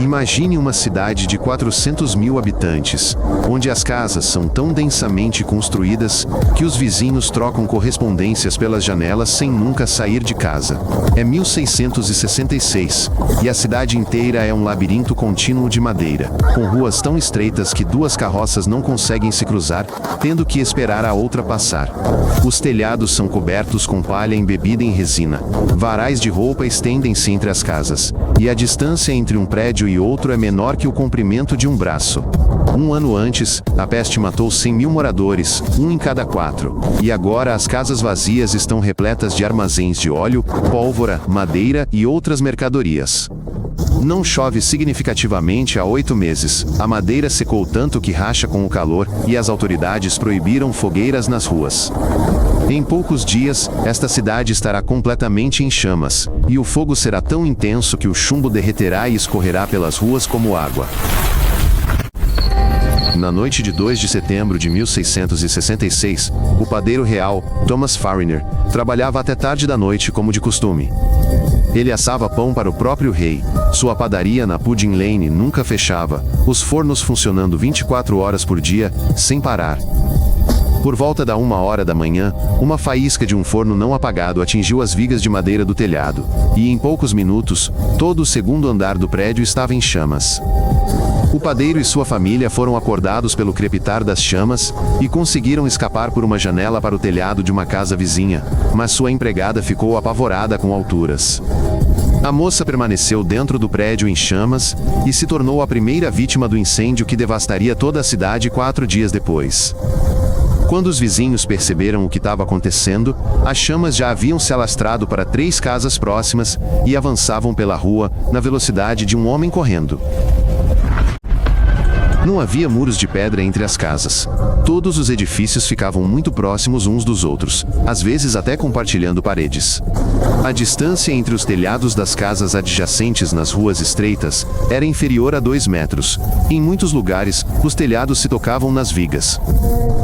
Imagine uma cidade de 400 mil habitantes, onde as casas são tão densamente construídas que os vizinhos trocam correspondências pelas janelas sem nunca sair de casa. É 1666, e a cidade inteira é um labirinto contínuo de madeira, com ruas tão estreitas que duas carroças não conseguem se cruzar, tendo que esperar a outra passar. Os telhados são cobertos com palha embebida em resina. Varais de roupa estendem-se entre as casas, e a distância entre um prédio e outro é menor que o comprimento de um braço. Um ano antes, a peste matou 100 mil moradores, um em cada 4. E agora as casas vazias estão repletas de armazéns de óleo, pólvora, madeira e outras mercadorias. Não chove significativamente há 8 meses. A madeira secou tanto que racha com o calor, e as autoridades proibiram fogueiras nas ruas. Em poucos dias, esta cidade estará completamente em chamas, e o fogo será tão intenso que o chumbo derreterá e escorrerá pelas ruas como água. Na noite de 2 de setembro de 1666, o padeiro real, Thomas Fariner, trabalhava até tarde da noite como de costume. Ele assava pão para o próprio rei. Sua padaria na Pudding Lane nunca fechava, os fornos funcionando 24 horas por dia, sem parar. Por volta da 1h da manhã, uma faísca de um forno não apagado atingiu as vigas de madeira do telhado, e em poucos minutos, todo o segundo andar do prédio estava em chamas. O padeiro e sua família foram acordados pelo crepitar das chamas e conseguiram escapar por uma janela para o telhado de uma casa vizinha, mas sua empregada ficou apavorada com alturas. A moça permaneceu dentro do prédio em chamas e se tornou a primeira vítima do incêndio que devastaria toda a cidade 4 dias depois. Quando os vizinhos perceberam o que estava acontecendo, as chamas já haviam se alastrado para 3 casas próximas e avançavam pela rua na velocidade de um homem correndo. Não havia muros de pedra entre as casas. Todos os edifícios ficavam muito próximos uns dos outros, às vezes até compartilhando paredes. A distância entre os telhados das casas adjacentes nas ruas estreitas era inferior a 2 metros. Em muitos lugares, os telhados se tocavam nas vigas.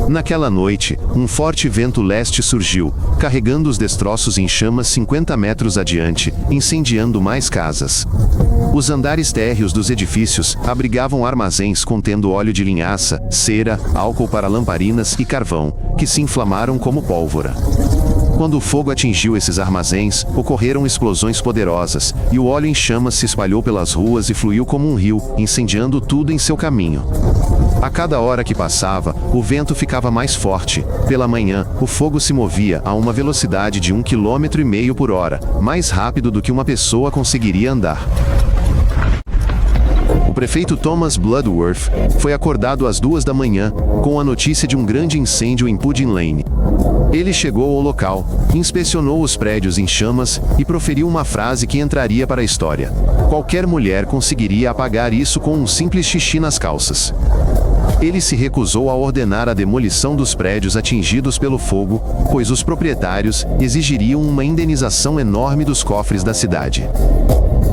Naquela noite, um forte vento leste surgiu, carregando os destroços em chamas 50 metros adiante, incendiando mais casas. Os andares térreos dos edifícios abrigavam armazéns contendo óleo de linhaça, cera, álcool para lamparinas e carvão, que se inflamaram como pólvora. Quando o fogo atingiu esses armazéns, ocorreram explosões poderosas, e o óleo em chamas se espalhou pelas ruas e fluiu como um rio, incendiando tudo em seu caminho. A cada hora que passava, o vento ficava mais forte. Pela manhã, o fogo se movia a uma velocidade de 1,5 km por hora, mais rápido do que uma pessoa conseguiria andar. O prefeito Thomas Bloodworth foi acordado às 2 da manhã, com a notícia de um grande incêndio em Pudding Lane. Ele chegou ao local, inspecionou os prédios em chamas e proferiu uma frase que entraria para a história. Qualquer mulher conseguiria apagar isso com um simples xixi nas calças. Ele se recusou a ordenar a demolição dos prédios atingidos pelo fogo, pois os proprietários exigiriam uma indenização enorme dos cofres da cidade.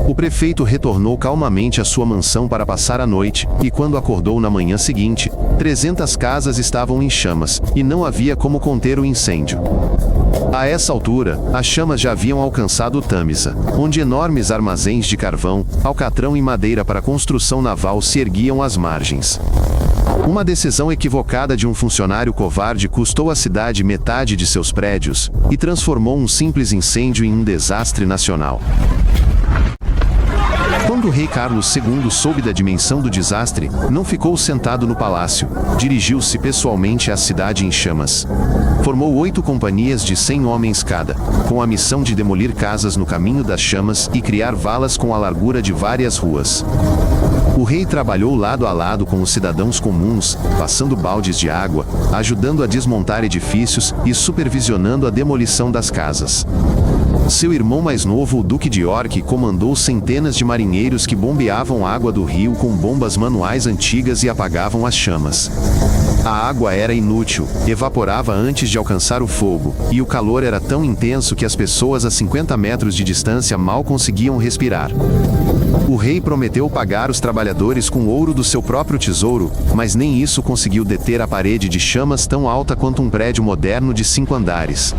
O prefeito retornou calmamente à sua mansão para passar a noite, e quando acordou na manhã seguinte, 300 casas estavam em chamas, e não havia como conter o incêndio. A essa altura, as chamas já haviam alcançado o Tâmisa, onde enormes armazéns de carvão, alcatrão e madeira para construção naval se erguiam às margens. Uma decisão equivocada de um funcionário covarde custou à cidade metade de seus prédios, e transformou um simples incêndio em um desastre nacional. Quando o rei Carlos II soube da dimensão do desastre, não ficou sentado no palácio, dirigiu-se pessoalmente à cidade em chamas. Formou 8 companhias de 100 homens cada, com a missão de demolir casas no caminho das chamas e criar valas com a largura de várias ruas. O rei trabalhou lado a lado com os cidadãos comuns, passando baldes de água, ajudando a desmontar edifícios e supervisionando a demolição das casas. Seu irmão mais novo, o Duque de York, comandou centenas de marinheiros que bombeavam água do rio com bombas manuais antigas e apagavam as chamas. A água era inútil, evaporava antes de alcançar o fogo, e o calor era tão intenso que as pessoas a 50 metros de distância mal conseguiam respirar. O rei prometeu pagar os trabalhadores com ouro do seu próprio tesouro, mas nem isso conseguiu deter a parede de chamas tão alta quanto um prédio moderno de 5 andares.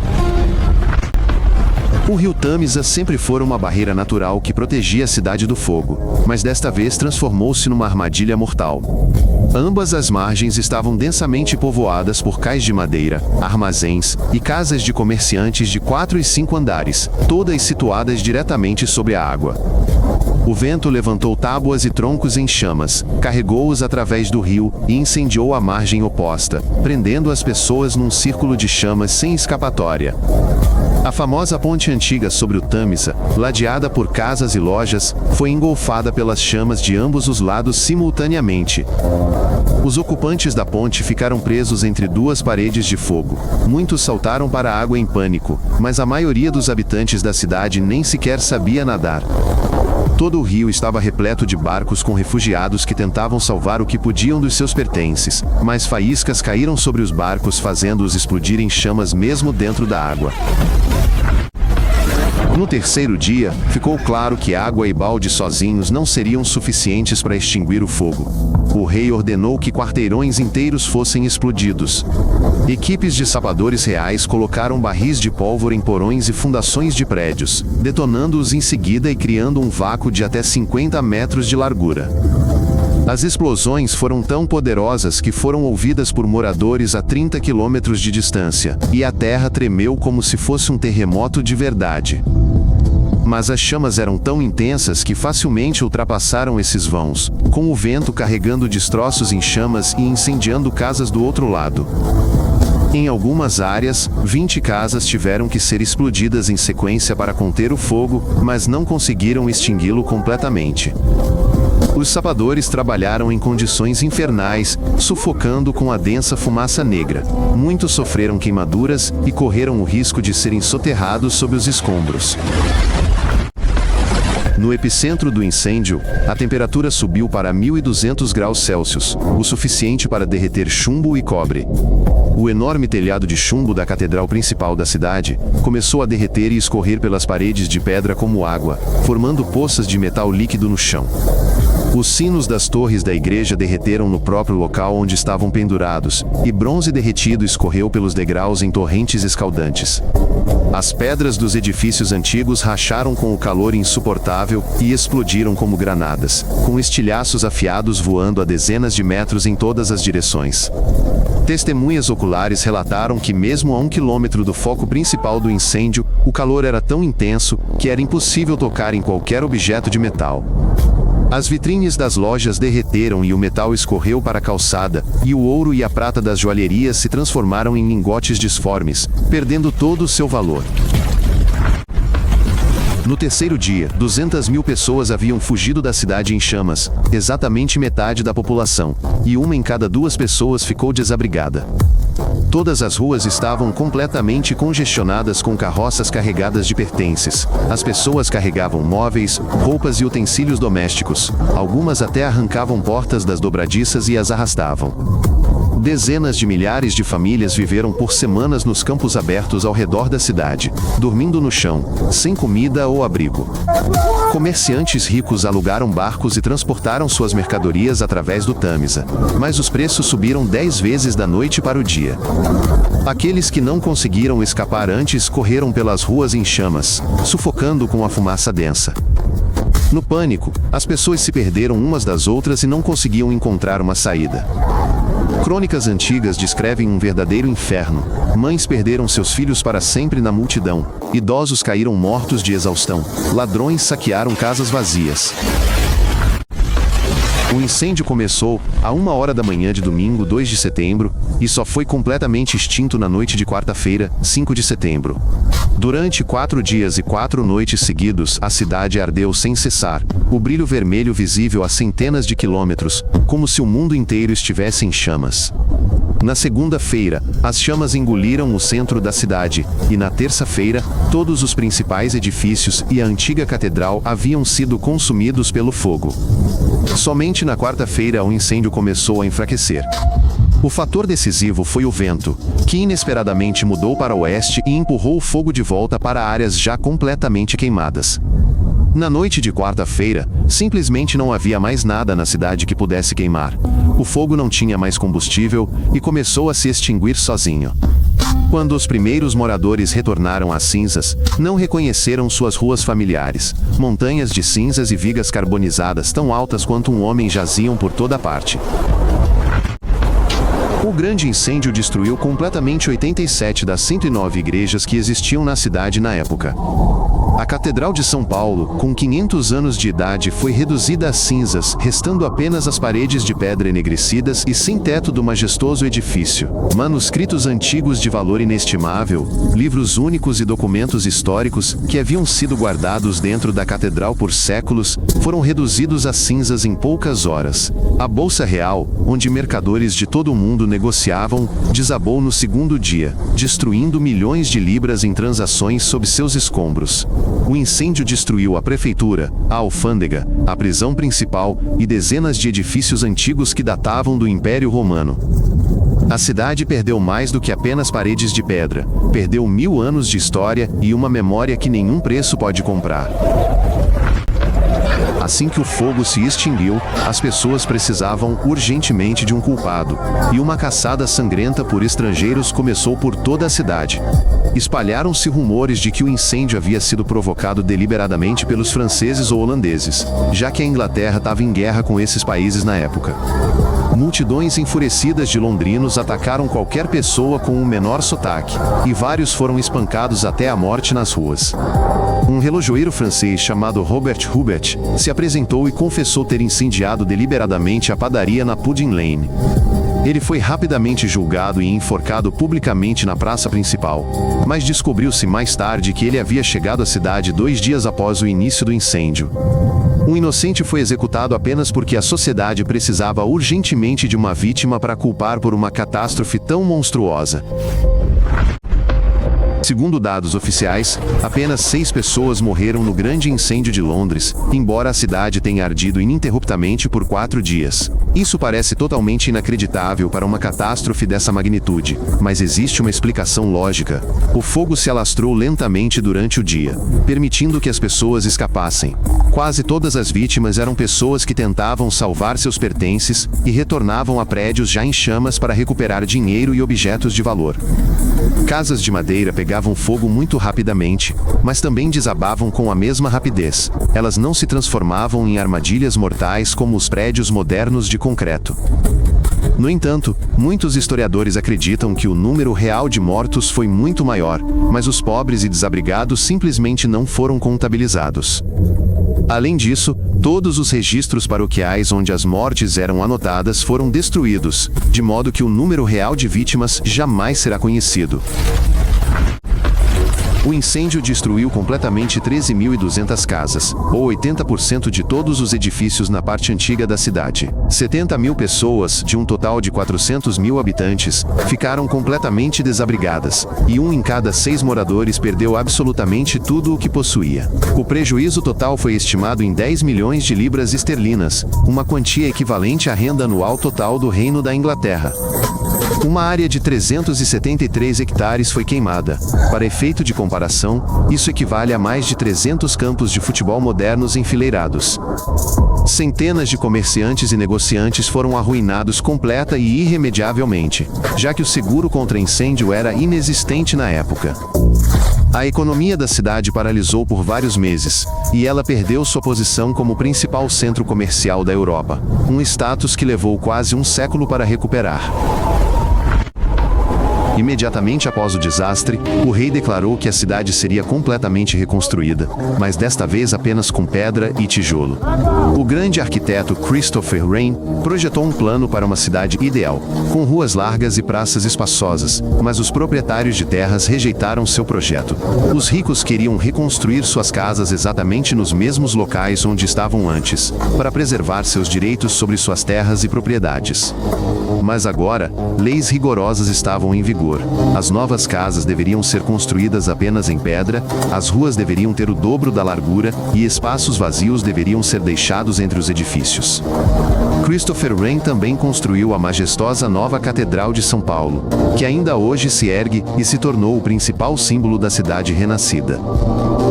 O rio Tâmisa sempre fora uma barreira natural que protegia a cidade do fogo, mas desta vez transformou-se numa armadilha mortal. Ambas as margens estavam densamente povoadas por cais de madeira, armazéns e casas de comerciantes de 4 e 5 andares, todas situadas diretamente sobre a água. O vento levantou tábuas e troncos em chamas, carregou-os através do rio e incendiou a margem oposta, prendendo as pessoas num círculo de chamas sem escapatória. A famosa ponte antiga sobre o Tâmisa, ladeada por casas e lojas, foi engolfada pelas chamas de ambos os lados simultaneamente. Os ocupantes da ponte ficaram presos entre duas paredes de fogo. Muitos saltaram para a água em pânico, mas a maioria dos habitantes da cidade nem sequer sabia nadar. Todo o rio estava repleto de barcos com refugiados que tentavam salvar o que podiam dos seus pertences, mas faíscas caíram sobre os barcos, fazendo-os explodir em chamas mesmo dentro da água. No terceiro dia, ficou claro que água e balde sozinhos não seriam suficientes para extinguir o fogo. O rei ordenou que quarteirões inteiros fossem explodidos. Equipes de sapadores reais colocaram barris de pólvora em porões e fundações de prédios, detonando-os em seguida e criando um vácuo de até 50 metros de largura. As explosões foram tão poderosas que foram ouvidas por moradores a 30 quilômetros de distância, e a terra tremeu como se fosse um terremoto de verdade. Mas as chamas eram tão intensas que facilmente ultrapassaram esses vãos, com o vento carregando destroços em chamas e incendiando casas do outro lado. Em algumas áreas, 20 casas tiveram que ser explodidas em sequência para conter o fogo, mas não conseguiram extingui-lo completamente. Os sapadores trabalharam em condições infernais, sufocando com a densa fumaça negra. Muitos sofreram queimaduras e correram o risco de serem soterrados sob os escombros. No epicentro do incêndio, a temperatura subiu para 1.200 graus Celsius, o suficiente para derreter chumbo e cobre. O enorme telhado de chumbo da catedral principal da cidade começou a derreter e escorrer pelas paredes de pedra como água, formando poças de metal líquido no chão. Os sinos das torres da igreja derreteram no próprio local onde estavam pendurados, e bronze derretido escorreu pelos degraus em torrentes escaldantes. As pedras dos edifícios antigos racharam com o calor insuportável e explodiram como granadas, com estilhaços afiados voando a dezenas de metros em todas as direções. Testemunhas oculares relataram que mesmo a 1 quilômetro do foco principal do incêndio, o calor era tão intenso que era impossível tocar em qualquer objeto de metal. As vitrines das lojas derreteram e o metal escorreu para a calçada, e o ouro e a prata das joalherias se transformaram em lingotes disformes, perdendo todo o seu valor. No terceiro dia, 200.000 pessoas haviam fugido da cidade em chamas, exatamente metade da população, e uma em cada 2 pessoas ficou desabrigada. Todas as ruas estavam completamente congestionadas com carroças carregadas de pertences. As pessoas carregavam móveis, roupas e utensílios domésticos. Algumas até arrancavam portas das dobradiças e as arrastavam. Dezenas de milhares de famílias viveram por semanas nos campos abertos ao redor da cidade, dormindo no chão, sem comida ou abrigo. Comerciantes ricos alugaram barcos e transportaram suas mercadorias através do Tâmisa, mas os preços subiram 10 vezes da noite para o dia. Aqueles que não conseguiram escapar antes correram pelas ruas em chamas, sufocando com a fumaça densa. No pânico, as pessoas se perderam umas das outras e não conseguiam encontrar uma saída. Crônicas antigas descrevem um verdadeiro inferno. Mães perderam seus filhos para sempre na multidão. Idosos caíram mortos de exaustão. Ladrões saquearam casas vazias. O incêndio começou a 1h da manhã de domingo, 2 de setembro, e só foi completamente extinto na noite de quarta-feira, 5 de setembro. Durante 4 dias e 4 noites seguidos, a cidade ardeu sem cessar, o brilho vermelho visível a centenas de quilômetros, como se o mundo inteiro estivesse em chamas. Na segunda-feira, as chamas engoliram o centro da cidade, e na terça-feira, todos os principais edifícios e a antiga catedral haviam sido consumidos pelo fogo. Somente na quarta-feira o incêndio começou a enfraquecer. O fator decisivo foi o vento, que inesperadamente mudou para o oeste e empurrou o fogo de volta para áreas já completamente queimadas. Na noite de quarta-feira, simplesmente não havia mais nada na cidade que pudesse queimar. O fogo não tinha mais combustível e começou a se extinguir sozinho. Quando os primeiros moradores retornaram às cinzas, não reconheceram suas ruas familiares. Montanhas de cinzas e vigas carbonizadas tão altas quanto um homem jaziam por toda parte. O grande incêndio destruiu completamente 87 das 109 igrejas que existiam na cidade na época. A Catedral de São Paulo, com 500 anos de idade, foi reduzida a cinzas, restando apenas as paredes de pedra enegrecidas e sem teto do majestoso edifício. Manuscritos antigos de valor inestimável, livros únicos e documentos históricos, que haviam sido guardados dentro da catedral por séculos, foram reduzidos a cinzas em poucas horas. A Bolsa Real, onde mercadores de todo o mundo negociavam, desabou no segundo dia, destruindo milhões de libras em transações sob seus escombros. O incêndio destruiu a prefeitura, a alfândega, a prisão principal e dezenas de edifícios antigos que datavam do Império Romano. A cidade perdeu mais do que apenas paredes de pedra, perdeu 1000 anos de história e uma memória que nenhum preço pode comprar. Assim que o fogo se extinguiu, as pessoas precisavam urgentemente de um culpado, e uma caçada sangrenta por estrangeiros começou por toda a cidade. Espalharam-se rumores de que o incêndio havia sido provocado deliberadamente pelos franceses ou holandeses, já que a Inglaterra estava em guerra com esses países na época. Multidões enfurecidas de londrinos atacaram qualquer pessoa com um menor sotaque, e vários foram espancados até a morte nas ruas. Um relojoeiro francês chamado Robert Hubert se apresentou e confessou ter incendiado deliberadamente a padaria na Pudding Lane. Ele foi rapidamente julgado e enforcado publicamente na praça principal, mas descobriu-se mais tarde que ele havia chegado à cidade 2 dias após o início do incêndio. Um inocente foi executado apenas porque a sociedade precisava urgentemente de uma vítima para culpar por uma catástrofe tão monstruosa. Segundo dados oficiais, apenas 6 pessoas morreram no grande incêndio de Londres, embora a cidade tenha ardido ininterruptamente por 4 dias. Isso parece totalmente inacreditável para uma catástrofe dessa magnitude, mas existe uma explicação lógica. O fogo se alastrou lentamente durante o dia, permitindo que as pessoas escapassem. Quase todas as vítimas eram pessoas que tentavam salvar seus pertences e retornavam a prédios já em chamas para recuperar dinheiro e objetos de valor. Casas de madeira pegavam fogo muito rapidamente, mas também desabavam com a mesma rapidez. Elas não se transformavam em armadilhas mortais como os prédios modernos de concreto. No entanto, muitos historiadores acreditam que o número real de mortos foi muito maior, mas os pobres e desabrigados simplesmente não foram contabilizados. Além disso, todos os registros paroquiais onde as mortes eram anotadas foram destruídos, de modo que o número real de vítimas jamais será conhecido. O incêndio destruiu completamente 13.200 casas, ou 80% de todos os edifícios na parte antiga da cidade. 70.000 pessoas, de um total de 400.000 habitantes, ficaram completamente desabrigadas, e 1 em cada 6 moradores perdeu absolutamente tudo o que possuía. O prejuízo total foi estimado em 10 milhões de libras esterlinas, uma quantia equivalente à renda anual total do Reino da Inglaterra. Uma área de 373 hectares foi queimada. Para efeito de comparação, isso equivale a mais de 300 campos de futebol modernos enfileirados. Centenas de comerciantes e negociantes foram arruinados completa e irremediavelmente, já que o seguro contra incêndio era inexistente na época. A economia da cidade paralisou por vários meses, e ela perdeu sua posição como principal centro comercial da Europa, um status que levou quase um século para recuperar. Imediatamente após o desastre, o rei declarou que a cidade seria completamente reconstruída, mas desta vez apenas com pedra e tijolo. O grande arquiteto Christopher Wren projetou um plano para uma cidade ideal, com ruas largas e praças espaçosas, mas os proprietários de terras rejeitaram seu projeto. Os ricos queriam reconstruir suas casas exatamente nos mesmos locais onde estavam antes, para preservar seus direitos sobre suas terras e propriedades. Mas agora, leis rigorosas estavam em vigor. As novas casas deveriam ser construídas apenas em pedra, as ruas deveriam ter o dobro da largura e espaços vazios deveriam ser deixados entre os edifícios. Christopher Wren também construiu a majestosa nova Catedral de São Paulo, que ainda hoje se ergue e se tornou o principal símbolo da cidade renascida.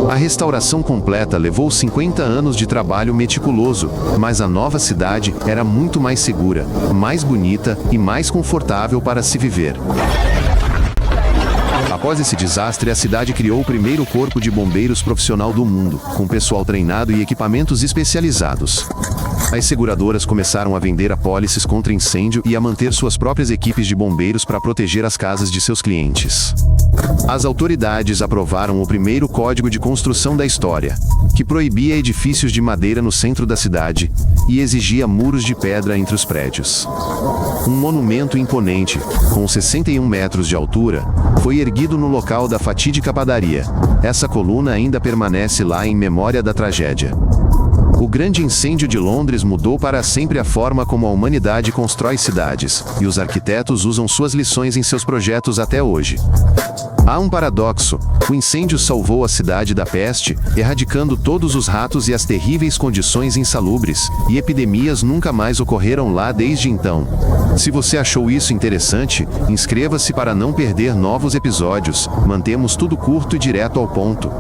A restauração completa levou 50 anos de trabalho meticuloso, mas a nova cidade era muito mais segura, mais bonita e mais confortável para se viver. Após esse desastre, a cidade criou o primeiro corpo de bombeiros profissional do mundo, com pessoal treinado e equipamentos especializados. As seguradoras começaram a vender apólices contra incêndio e a manter suas próprias equipes de bombeiros para proteger as casas de seus clientes. As autoridades aprovaram o primeiro código de construção da história, que proibia edifícios de madeira no centro da cidade e exigia muros de pedra entre os prédios. Um monumento imponente, com 61 metros de altura, foi erguido no local da fatídica padaria. Essa coluna ainda permanece lá em memória da tragédia. O grande incêndio de Londres mudou para sempre a forma como a humanidade constrói cidades, e os arquitetos usam suas lições em seus projetos até hoje. Há um paradoxo: o incêndio salvou a cidade da peste, erradicando todos os ratos e as terríveis condições insalubres, e epidemias nunca mais ocorreram lá desde então. Se você achou isso interessante, inscreva-se para não perder novos episódios. Mantemos tudo curto e direto ao ponto.